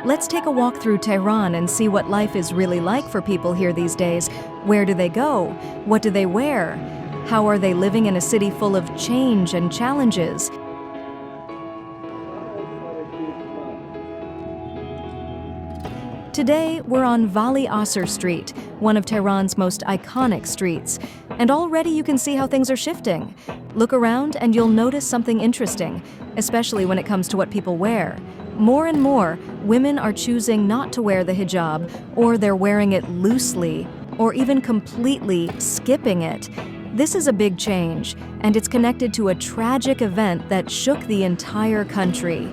Let's take a walk through Tehran and see what life is really like for people here these days. Where do they go? What do they wear? How are they living in a city full of change and challenges? Today, we're on Valiasr Street, one of Tehran's most iconic streets. And already you can see how things are shifting. Look around and you'll notice something interesting, especially when it comes to what people wear. More and more, women are choosing not to wear the hijab, or they're wearing it loosely, or even completely skipping it. This is a big change, and it's connected to a tragic event that shook the entire country.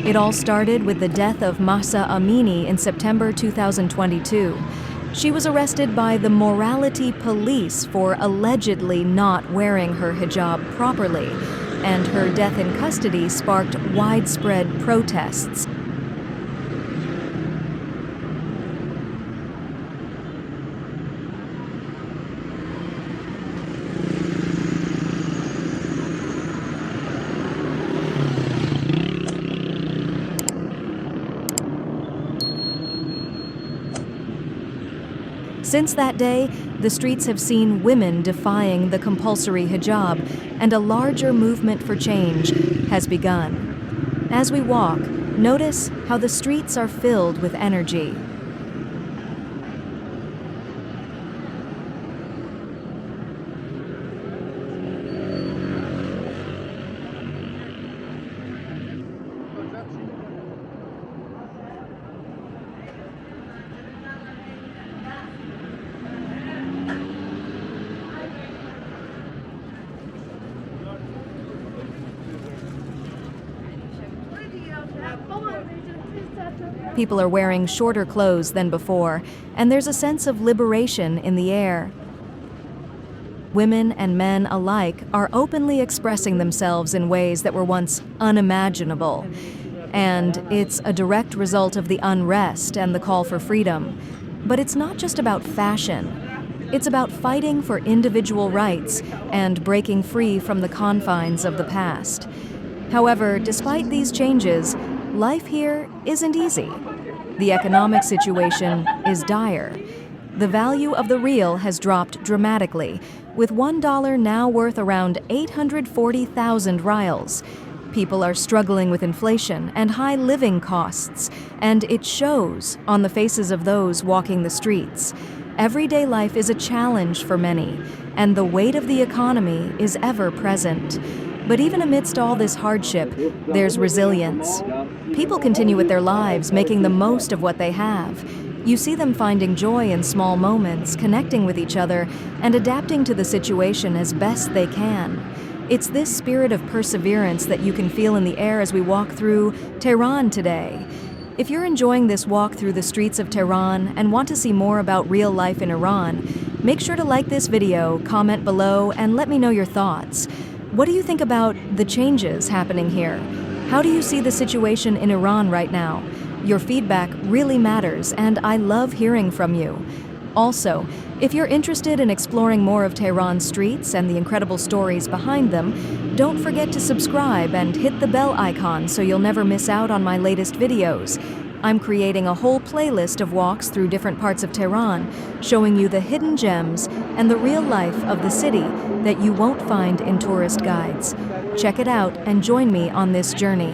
It all started with the death of Mahsa Amini in September 2022. She was arrested by the morality police for allegedly not wearing her hijab properly, and her death in custody sparked widespread protests. Since that day, the streets have seen women defying the compulsory hijab, and a larger movement for change has begun. As we walk, notice how the streets are filled with energy. People are wearing shorter clothes than before, and there's a sense of liberation in the air. Women and men alike are openly expressing themselves in ways that were once unimaginable. And it's a direct result of the unrest and the call for freedom. But it's not just about fashion. It's about fighting for individual rights and breaking free from the confines of the past. However, despite these changes, life here isn't easy. The economic situation is dire. The value of the rial has dropped dramatically, with $1 now worth around 840,000 rials. People are struggling with inflation and high living costs, and it shows on the faces of those walking the streets. Everyday life is a challenge for many, and the weight of the economy is ever present. But even amidst all this hardship, there's resilience. People continue with their lives, making the most of what they have. You see them finding joy in small moments, connecting with each other, and adapting to the situation as best they can. It's this spirit of perseverance that you can feel in the air as we walk through Tehran today. If you're enjoying this walk through the streets of Tehran and want to see more about real life in Iran, make sure to like this video, comment below, and let me know your thoughts. What do you think about the changes happening here? How do you see the situation in Iran right now? Your feedback really matters, and I love hearing from you. Also, if you're interested in exploring more of Tehran's streets and the incredible stories behind them, don't forget to subscribe and hit the bell icon so you'll never miss out on my latest videos. I'm creating a whole playlist of walks through different parts of Tehran, showing you the hidden gems and the real life of the city that you won't find in tourist guides. Check it out and join me on this journey.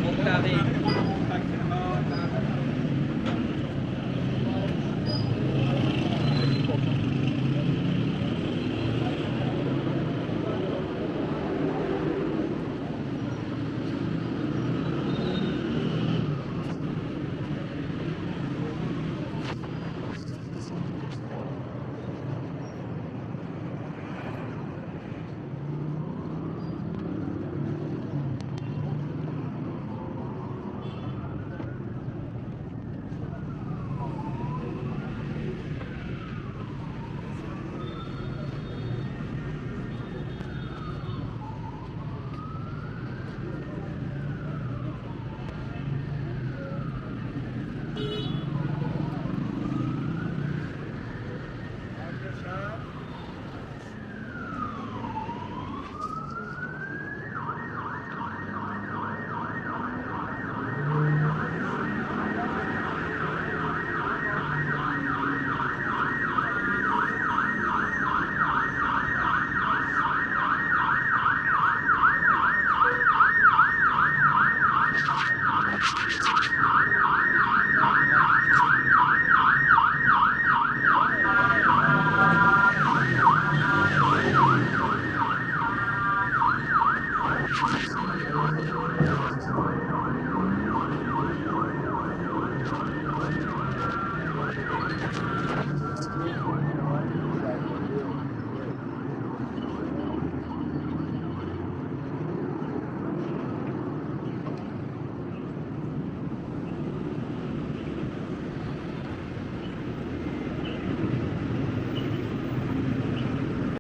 مستقیم